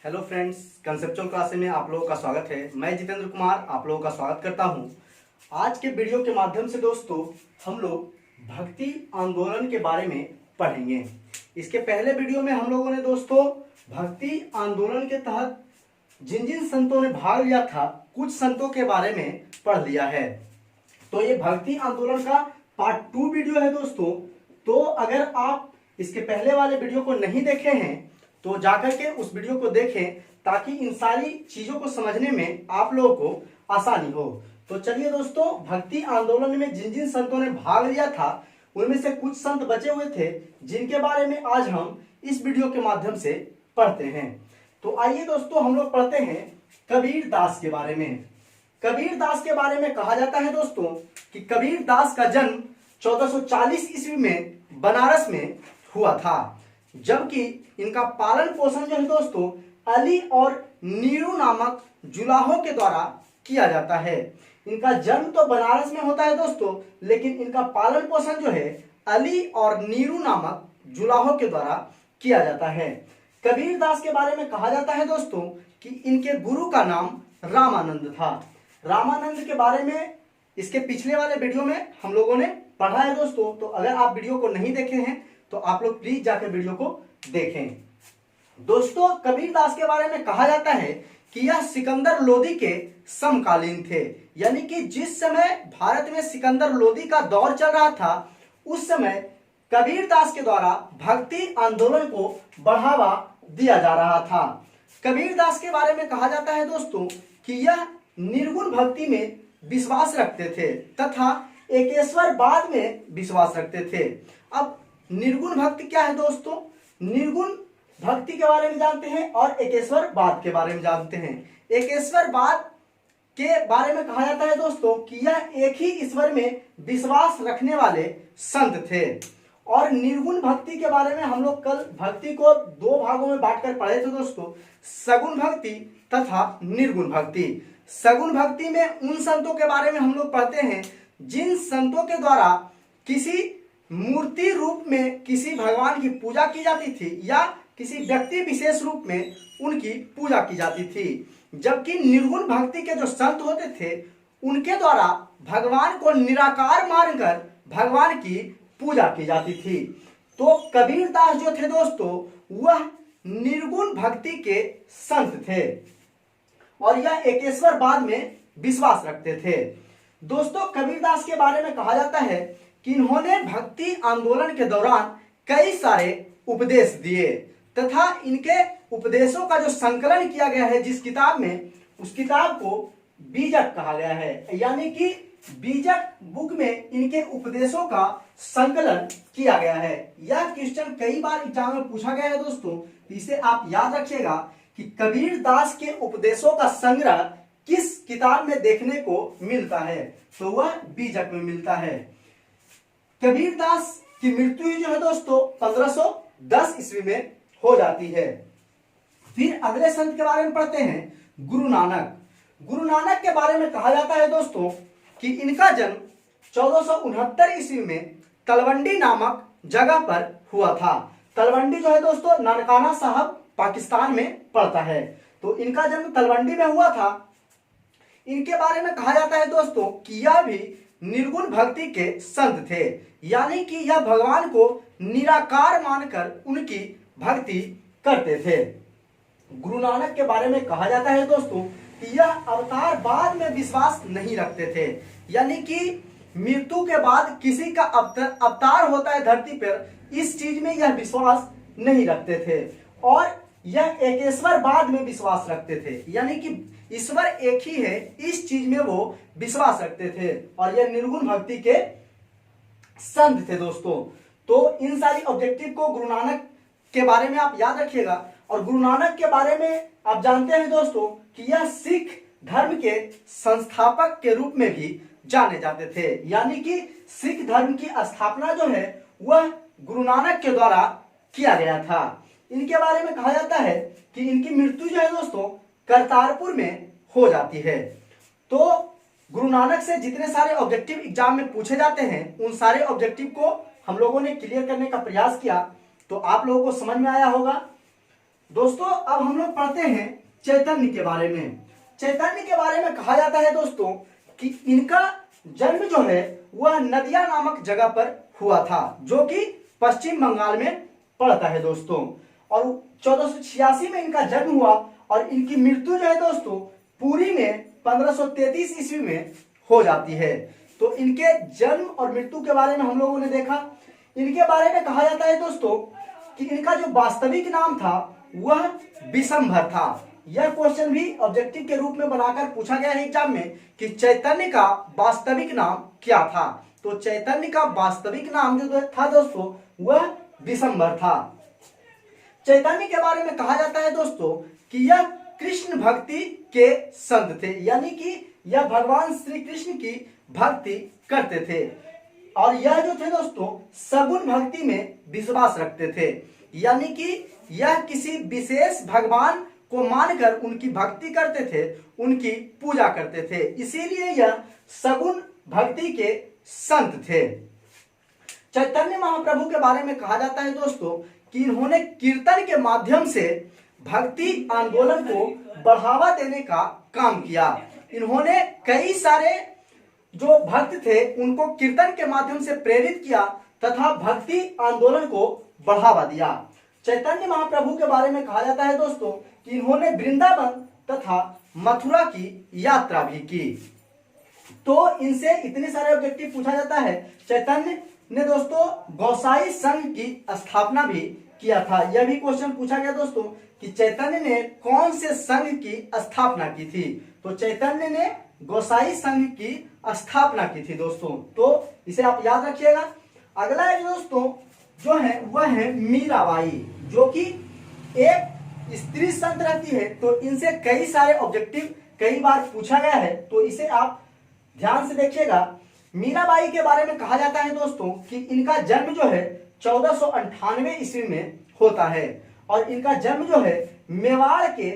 Hello friends, conceptual class में आप लोगों का स्वागत है। मैं जितेंद्र कुमार आप लोगों का स्वागत करता हूं। आज के वीडियो के माध्यम से दोस्तों हम लोग भक्ति आंदोलन के बारे में पढ़ेंगे। इसके पहले वीडियो में हम लोगों ने दोस्तों भक्ति आंदोलन के तहत जिन जिन संतों ने भाग लिया था कुछ संतों के बारे में पढ़ लिया है। तो ये भक्ति आंदोलन का पार्ट 2 वीडियो है दोस्तों। तो अगर आप इसके पहले वाले वीडियो को नहीं देखे हैं तो जाकर के उस वीडियो को देखें ताकि इन सारी चीजों को समझने में आप लोगों को आसानी हो। तो चलिए दोस्तों, भक्ति आंदोलन में जिन जिन संतों ने भाग लिया था उनमें से कुछ संत बचे हुए थे जिनके बारे में आज हम इस वीडियो के माध्यम से पढ़ते हैं। तो आइए दोस्तों हम लोग पढ़ते हैं कबीर दास के बारे में। कबीर दास के बारे में कहा जाता है दोस्तों कि कबीर दास का जन्म 1440 ईस्वी में बनारस में हुआ था, जबकि इनका पालन पोषण जो है दोस्तों अली और नीरू नामक जुलाहों के द्वारा किया जाता है। इनका जन्म तो बनारस में होता है दोस्तों, लेकिन इनका पालन पोषण जो है अली और नीरू नामक जुलाहों के द्वारा किया जाता है। कबीर दास के बारे में कहा जाता है दोस्तों कि इनके गुरु का नाम रामानंद था। रामानंद के बारे में इसके पिछले वाले वीडियो में हम लोगों ने पढ़ा है दोस्तों। तो अगर आप वीडियो को नहीं देखे हैं तो आप लोग प्लीज जाकर वीडियो को देखें। दोस्तों कबीर दास के बारे में कहा जाता है कि यह सिकंदर लोदी के समकालीन थे, यानी कि जिस समय भारत में सिकंदर लोदी का दौर चल रहा था उस समय कबीर दास के द्वारा भक्ति आंदोलन को बढ़ावा दिया जा रहा था। कबीर दास के बारे में कहा जाता है दोस्तों कि यह निर्गुण भक्ति में विश्वास रखते थे तथा एकेश्वरवाद में विश्वास रखते थे। अब निर्गुण भक्ति क्या है दोस्तों? निर्गुण भक्ति के बारे में जानते हैं और एकेश्वरवाद के बारे में जानते हैं। एकेश्वरवाद के बारे में कहा जाता है दोस्तों कि यह एक ही ईश्वर में विश्वास रखने वाले संत थे। और निर्गुण भक्ति के बारे में हम लोग कल भक्ति को दो भागों में बांटकर पढ़े थे दोस्तों, सगुण भक्ति तथा निर्गुण भक्ति। सगुण भक्ति में उन संतों के बारे में हम लोग पढ़ते हैं जिन संतों के द्वारा किसी मूर्ति रूप में किसी भगवान की पूजा की जाती थी या किसी व्यक्ति विशेष रूप में उनकी पूजा की जाती थी, जबकि निर्गुण भक्ति के जो संत होते थे उनके द्वारा भगवान को निराकार मानकर भगवान की पूजा की जाती थी। तो कबीर दास जो थे दोस्तों वह निर्गुण भक्ति के संत थे और यह एकेश्वरवाद में विश्वास रखते थे। दोस्तों कबीर दास के बारे में कहा जाता है कि इन्होंने भक्ति आंदोलन के दौरान कई सारे उपदेश दिए तथा इनके उपदेशों का जो संकलन किया गया है जिस किताब में, उस किताब को बीजक कहा गया है, यानी कि बीजक बुक में इनके उपदेशों का संकलन किया गया है। यह क्वेश्चन कई बार एग्जाम में पूछा गया है दोस्तों, इसे आप याद रखिएगा कि कबीर दास के उपदेशों का संग्रह किस किताब में देखने को मिलता है, तो वह बीजक में मिलता है। कबीर दास की मृत्यु जो है दोस्तों 1510 ईस्वी में हो जाती है। फिर अगले संत के बारे में पढ़ते हैं गुरु नानक। गुरु नानक के बारे में कहा जाता है दोस्तों कि इनका जन्म 1469 ईस्वी में तलवंडी नामक जगह पर हुआ था। तलवंडी जो है दोस्तों ननकाना साहब पाकिस्तान में पड़ता है, तो इनका जन्म तलवंडी में हुआ था। इनके बारे में कहा जाता है दोस्तों कि यह भी निर्गुण भक्ति के संत थे, यानी कि यह भगवान को निराकार मानकर उनकी भक्ति करते थे। गुरु नानक के बारे में कहा जाता है दोस्तों कि यह अवतारवाद में विश्वास नहीं रखते थे, यानी कि मृत्यु के बाद किसी का अवतार होता है धरती पर, इस चीज में यह विश्वास नहीं रखते थे। और यह एकेश्वरवाद में विश्वास रखते थे, यानी कि ईश्वर एक ही है, इस चीज में वो विश्वास रखते थे और यह निर्गुण भक्ति के संत थे दोस्तों। तो इन सारी ऑब्जेक्टिव को गुरु नानक के बारे में आप याद रखिएगा। और गुरु नानक के बारे में आप जानते हैं दोस्तों कि यह सिख धर्म के संस्थापक के रूप में भी जाने जाते थे, यानी कि सिख धर्म की स्थापना जो है वह गुरु नानक के द्वारा किया गया था। इनके बारे में कहा जाता है कि इनकी मृत्यु जो है दोस्तों करतारपुर में हो जाती है। तो गुरु नानक से जितने सारे ऑब्जेक्टिव एग्जाम में पूछे जाते हैं उन सारे ऑब्जेक्टिव को हम लोगों ने क्लियर करने का प्रयास किया, तो आप लोगों को समझ में आया होगा। दोस्तों अब हम लोग पढ़ते हैं चैतन्य के बारे में। चैतन्य के बारे में कहा जाता है दोस्तों कि इनका जन्म जो है वह नदिया नामक जगह पर हुआ था, जो कि पश्चिम बंगाल में पड़ता है दोस्तों। और 1486 में इनका जन्म हुआ और इनकी मृत्यु जो है दोस्तों पुरी में 1533 ईस्वी में हो जाती है। तो इनके जन्म और मृत्यु के बारे में हम लोगों ने देखा। इनके बारे में कहा जाता है दोस्तों कि इनका जो वास्तविक नाम था वह विशंभर था। यह क्वेश्चन भी ऑब्जेक्टिव के रूप में बनाकर पूछा गया है एग्जाम में कि चैतन्य का वास्तविक नाम क्या था। तो चैतन्य का वास्तविक नाम जो था दोस्तों वह विशंभर था। चैतन्य के बारे में कहा जाता है दोस्तों कि यह कृष्ण भक्ति के संत थे, यानी कि यह भगवान श्री कृष्ण की भक्ति करते थे। और यह जो थे दोस्तों सगुण भक्ति में विश्वास रखते थे, यानी कि यह किसी विशेष भगवान को मानकर उनकी भक्ति करते थे, उनकी पूजा करते थे, इसीलिए यह सगुण भक्ति के संत थे। चैतन्य महाप्रभु के बारे में कहा जाता है दोस्तों कि इन्होंने कीर्तन के माध्यम से भक्ति आंदोलन को बढ़ावा देने का काम किया। इन्होंने कई सारे जो भक्त थे उनको कीर्तन के माध्यम से प्रेरित किया तथा भक्ति आंदोलन को बढ़ावा दिया। चैतन्य महाप्रभु के बारे में कहा जाता है दोस्तों कि इन्होंने वृंदावन तथा मथुरा की यात्रा भी की। तो इनसे इतने सारे ऑब्जेक्टिव पूछा जाता है। चैतन्य ने दोस्तों गोसाई संघ की स्थापना भी किया था। यह भी क्वेश्चन पूछा गया दोस्तों कि चैतन्य ने कौन से संघ की स्थापना की थी। तो चैतन्य ने गोसाई संघ की स्थापना की थी दोस्तों। तो इसे आप याद रखिएगा। अगला है दोस्तों जो है वह है मीराबाई, जो कि एक स्त्री संत रहती है। तो इनसे कई सारे ऑब्जेक्टिव कई बार पूछा गया है, तो इसे आप ध्यान से देखिएगा। मीराबाई के बारे में कहा जाता है दोस्तों कि इनका जन्म जो है 1498 ईस्वी में होता है और इनका जन्म जो है मेवाड़ के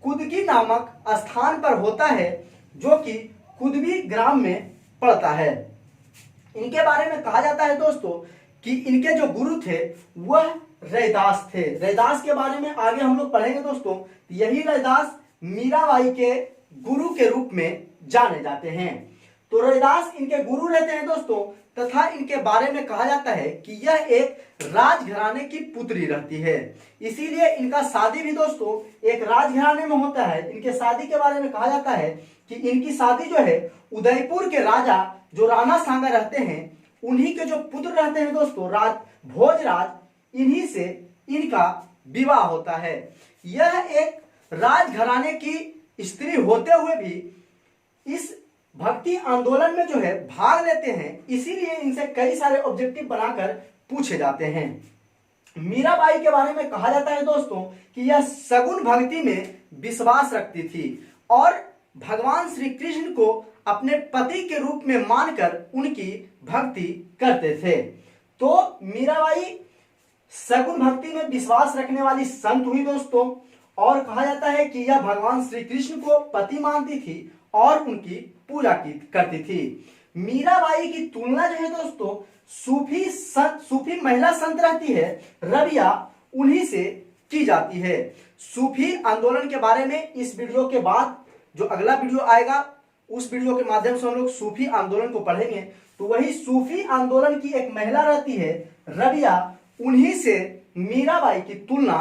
कुदकी नामक स्थान पर होता है, जो कि कुदबी ग्राम में पड़ता है। इनके बारे में कहा जाता है दोस्तों कि इनके जो गुरु थे वह रैदास थे। रैदास के बारे में आगे हम लोग पढ़ेंगे दोस्तों। यही रैदास मीराबाई के गुरु के रूप में जाने जाते हैं। तो रैदास इनके गुरु रहते हैं दोस्तों, तथा इनके बारे में कहा जाता है कि यह एक राजघराने की पुत्री रहती है, इसीलिए इनका शादी भी दोस्तों एक राजघराने में होता है। इनके शादी के बारे में कहा जाता है कि इनकी शादी जो है उदयपुर के राजा जो राणा सांगा रहते हैं उन्हीं के जो पुत्र रहते हैं दोस्तों राज भोजराज, इन्हीं से इनका विवाह होता है। यह एक राजघराने की स्त्री होते हुए भी इस भक्ति आंदोलन में जो है भाग लेते हैं, इसीलिए इनसे कई सारे ऑब्जेक्टिव बनाकर पूछे जाते हैं। मीराबाई के बारे में कहा जाता है दोस्तों कि यह सगुण भक्ति में विश्वास रखती थी और भगवान श्री कृष्ण को अपने पति के रूप में मानकर उनकी भक्ति करते थे। तो मीराबाई सगुण भक्ति में विश्वास रखने वाली संत हुई दोस्तों, और कहा जाता है कि यह भगवान श्री कृष्ण को पति मानती थी और उनकी पूजा करती थी। मीराबाई की तुलना जो है दोस्तों सूफी महिला संत रहती है रबिया, उन्हीं से की जाती है। सूफी आंदोलन के बारे में इस वीडियो के बाद जो अगला वीडियो आएगा उस वीडियो के माध्यम से हम लोग सूफी आंदोलन को पढ़ेंगे। तो वही सूफी आंदोलन की एक महिला रहती है रबिया, उन्हीं से मीराबाई की तुलना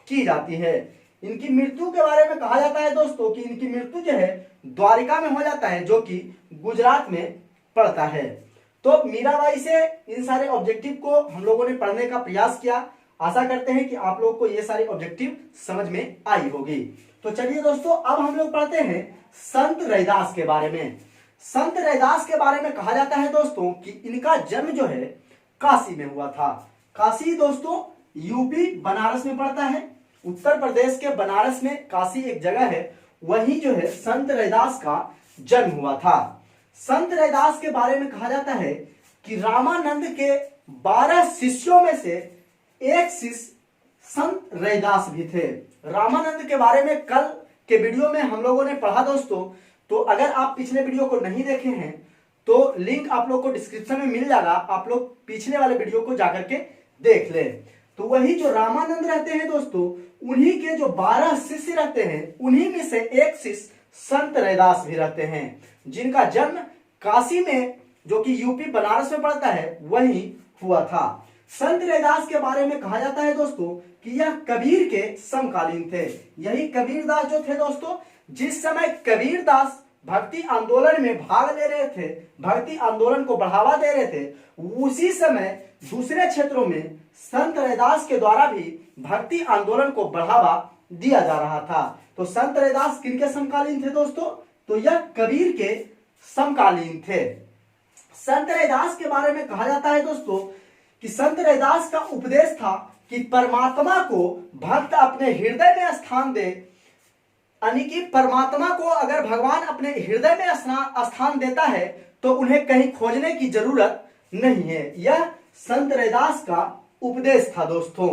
की जाती है। इनकी मृत्यु के बारे में कहा जाता है दोस्तों कि इनकी मृत्यु जो है द्वारिका में हो जाता है, जो कि गुजरात में पड़ता है। तो मीराबाई से इन सारे ऑब्जेक्टिव को हम लोगों ने पढ़ने का प्रयास किया। आशा करते हैं कि आप लोग को ये सारे ऑब्जेक्टिव समझ में आई होगी। तो चलिए दोस्तों अब हम लोग पढ़ते हैं संत रैदास के बारे में। संत रैदास के बारे में कहा जाता है दोस्तों कि इनका जन्म जो है काशी में हुआ था। काशी दोस्तों यूपी बनारस में पड़ता है। उत्तर प्रदेश के बनारस में काशी एक जगह है, वहीं जो है संत रैदास का जन्म हुआ था। संत रैदास के बारे में कहा जाता है कि रामानंद के 12 शिष्यों में से एक शिष्य संत रैदास भी थे। रामानंद के बारे में कल के वीडियो में हम लोगों ने पढ़ा दोस्तों। तो अगर आप पिछले वीडियो को नहीं देखे हैं तो लिंक आप लोग को डिस्क्रिप्शन में मिल जाएगा, आप लोग पिछले वाले वीडियो को जाकर के देख ले। तो वही जो रामानंद रहते हैं दोस्तों उन्हीं के जो 12 शिष्य रहते हैं, उन्हीं में से एक शिष्य संत रैदास भी रहते हैं, जिनका जन्म काशी में, जो कि यूपी बनारस में पड़ता है, वहीं हुआ था। संत रैदास के बारे में कहा जाता है दोस्तों कि यह कबीर के समकालीन थे। यही कबीरदास जो थे दोस्तों, जिस समय कबीरदास भक्ति आंदोलन में भाग ले रहे थे, भक्ति आंदोलन को बढ़ावा दे रहे थे, उसी समय दूसरे क्षेत्रों में संत रैदास के द्वारा भी भक्ति आंदोलन को बढ़ावा दिया जा रहा था। तो संत रैदास किनके समकालीन थे दोस्तों? तो यह कबीर के समकालीन थे। संत रैदास के बारे में कहा जाता है दोस्तों कि संत रैदास का उपदेश था कि परमात्मा को भक्त अपने हृदय में स्थान दे, यानी कि परमात्मा को अगर भगवान अपने हृदय में स्थान देता है तो उन्हें कहीं खोजने की जरूरत नहीं है। यह संत रैदास का उपदेश था दोस्तों।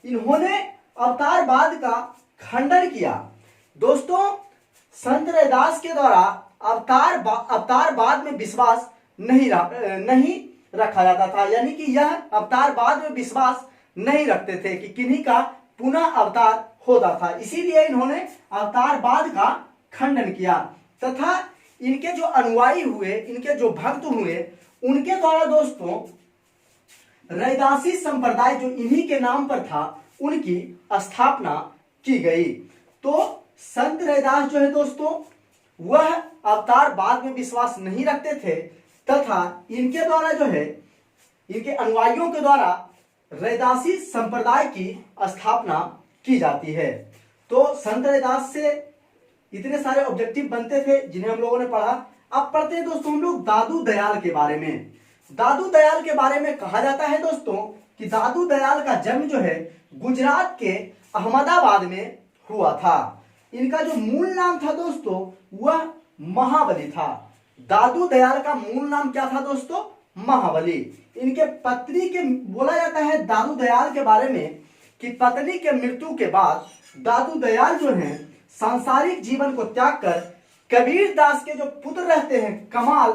इन्होंने अवतारवाद का खंडन किया। दोस्तों, संत रैदास के द्वारा अवतारवाद में विश्वास नहीं रखा जाता था, यानी कि यह अवतारवाद में विश्वास नहीं रखते थे कि किन्हीं का पुनः अवतार होता था। इसीलिए इन्होंने अवतारवाद का खंडन किया तथा इनके जो अनुयायी हुए, इनके जो भक्त हुए, उनके द्वारा दोस्तों रैदासी संप्रदाय जो इन्हीं के नाम पर था, उनकी स्थापना की गई। तो संत रैदास जो है दोस्तों, वह अवतारवाद में विश्वास नहीं रखते थे तथा इनके द्वारा जो है, इनके अनुयायियों के द्वारा रैदासी संप्रदाय की स्थापना की जाती है। तो संत रैदास से इतने सारे ऑब्जेक्टिव बनते थे जिन्हें हम लोगों ने पढ़ा। अब पढ़ते हैं दोस्तों हम लोग दादू दयाल के बारे में। दादू दयाल के बारे में कहा जाता है दोस्तों कि दादू दयाल का जन्म जो है गुजरात के अहमदाबाद में हुआ था। इनका जो मूल नाम था दोस्तों, वह महाबली था। दादू दयाल का मूल नाम क्या था दोस्तों? महाबली। इनके पत्नी के बोला जाता है दादू दयाल के बारे में कि पत्नी के मृत्यु के बाद दादू दयाल जो हैं सांसारिक जीवन को त्याग कर कबीर दास के जो पुत्र रहते हैं कमाल,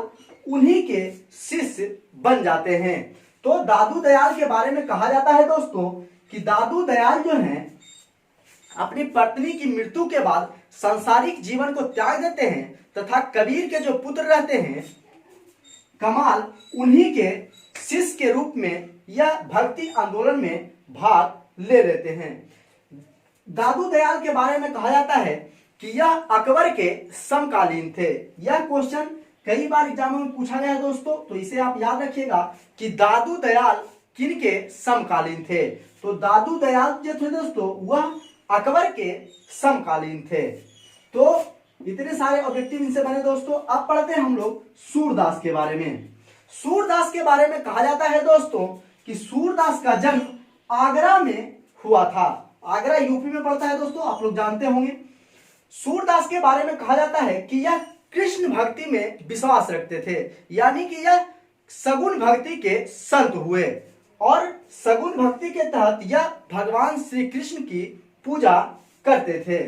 उन्हीं के शिष्य बन जाते हैं। तो दादू दयाल के बारे में कहा जाता है दोस्तों कि दादू दयाल जो हैं अपनी पत्नी की मृत्यु के बाद सांसारिक जीवन को त्याग देते हैं तथा कबीर के जो पुत्र रहते हैं कमाल, उन्हीं के शिष्य के रूप में यह भक्ति आंदोलन में भाग ले लेते हैं। दादू दयाल के बारे में कहा जाता है कि यह अकबर के समकालीन थे। यह क्वेश्चन कई बार एग्जाम में पूछा गया है दोस्तों, तो इसे आप याद रखिएगा कि दादू दयाल किनके समकालीन थे। तो दादू दयाल जो थे दोस्तों, वह अकबर के समकालीन थे। तो इतने सारे ऑब्जेक्टिव इनसे बने दोस्तों। अब पढ़ते हैं हम लोग सूरदास के बारे में। सूरदास के बारे में कहा जाता है दोस्तों कि सूरदास का जन्म आगरा में हुआ था। आगरा यूपी में पड़ता है दोस्तों, आप लोग जानते होंगे। सूरदास के बारे में कहा जाता है कि यह कृष्ण भक्ति में विश्वास रखते थे, यानी कि यह सगुण भक्ति के संत हुए और सगुण भक्ति के तहत यह भगवान श्री कृष्ण की पूजा करते थे।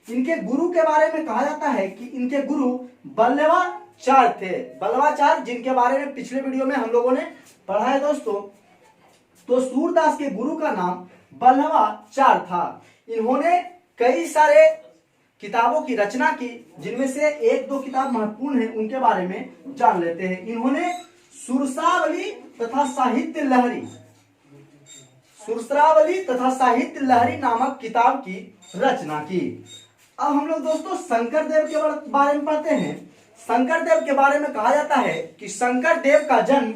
इनके गुरु के बारे में कहा जाता है कि इनके गुरु बल्लवाचार्य थे। बल्लवाचार्य जिनके बारे में पिछले वीडियो में हम लोगों ने पढ़ा है दोस्तों। तो सूरदास के गुरु का नाम बल्लवाचार्य था। इन्होंने कई सारे किताबों की रचना की, जिनमें से एक दो किताब महत्वपूर्ण है, उनके बारे में जान लेते हैं। इन्होंने सुरसावली तथा साहित्य लहरी नामक किताब की रचना की। अब हम लोग दोस्तों शंकर देव के बारे में पढ़ते हैं। शंकर देव के बारे में कहा जाता है कि शंकर देव का जन्म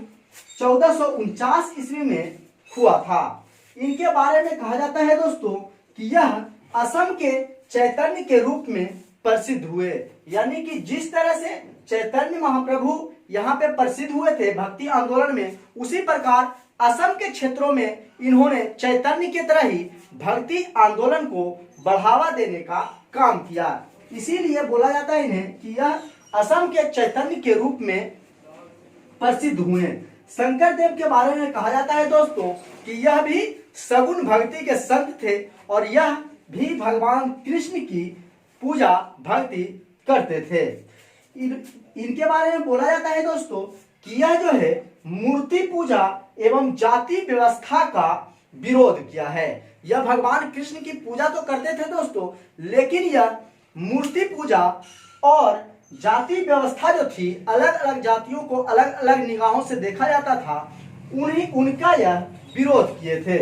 1449 ईस्वी में हुआ था। इनके बारे में कहा जाता है दोस्तों कि यह असम के चैतन्य के रूप में प्रसिद्ध हुए, यानी कि जिस तरह से चैतन्य महाप्रभु यहाँ पे प्रसिद्ध हुए थे भक्ति आंदोलन में, उसी प्रकार असम के क्षेत्रों में इन्होंने चैतन्य की तरह ही भक्ति आंदोलन को बढ़ावा देने का काम किया। इसीलिए बोला जाता है इन्हें कि यह असम के चैतन्य के रूप में प्रसिद्ध हुए। शंकर देव के बारे में कहा जाता है दोस्तों कि यह भी सगुण भक्ति के संत थे और यह भी भगवान कृष्ण की पूजा भक्ति करते थे। इनके बारे में बोला जाता है दोस्तों कि यह जो है मूर्ति पूजा एवं जाति व्यवस्था का विरोध किया है। यह भगवान कृष्ण की पूजा तो करते थे दोस्तों, लेकिन यह मूर्ति पूजा और जाति व्यवस्था जो थी, अलग अलग जातियों को अलग अलग निगाहों से देखा जाता था, उनका यह विरोध किए थे।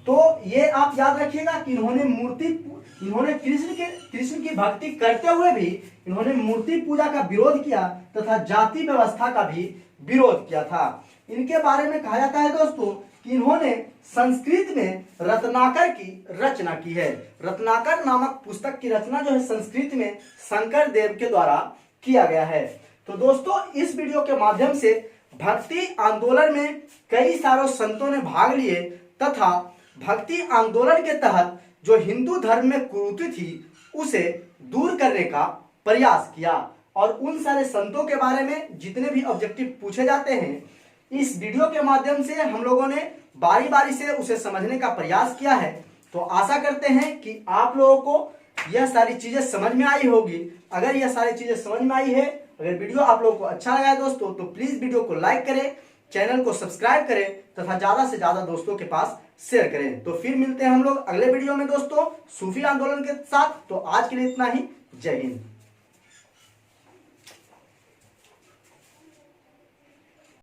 तो ये आप याद रखिएगा कि इन्होंने कृष्ण की भक्ति करते हुए भी इन्होंने मूर्ति पूजा का विरोध किया तथा जाति व्यवस्था का भी विरोध किया था। इनके बारे में कहा जाता है दोस्तों कि इन्होंने संस्कृत में रत्नाकर की रचना की है। रत्नाकर नामक पुस्तक की रचना जो है संस्कृत में शंकर देव के द्वारा किया गया है। तो दोस्तों इस वीडियो के माध्यम से भक्ति आंदोलन में कई सारे संतों ने भाग लिए तथा भक्ति आंदोलन के तहत जो हिंदू धर्म में कुरीति थी उसे दूर करने का प्रयास किया, और उन सारे संतों के बारे में जितने भी ऑब्जेक्टिव पूछे जाते हैं इस वीडियो के माध्यम से हम लोगों ने बारी बारी से उसे समझने का प्रयास किया है। तो आशा करते हैं कि आप लोगों को यह सारी चीजें समझ में आई होगी। अगर यह सारी चीजें समझ में आई है, अगर वीडियो आप लोगों को अच्छा लगा है दोस्तों, तो प्लीज वीडियो को लाइक करें, चैनल को सब्सक्राइब करें तथा ज्यादा से ज्यादा दोस्तों के पास शेयर करें। तो फिर मिलते हैं हम लोग अगले वीडियो में दोस्तों सूफी आंदोलन के साथ। तो आज के लिए इतना ही। जय हिंद।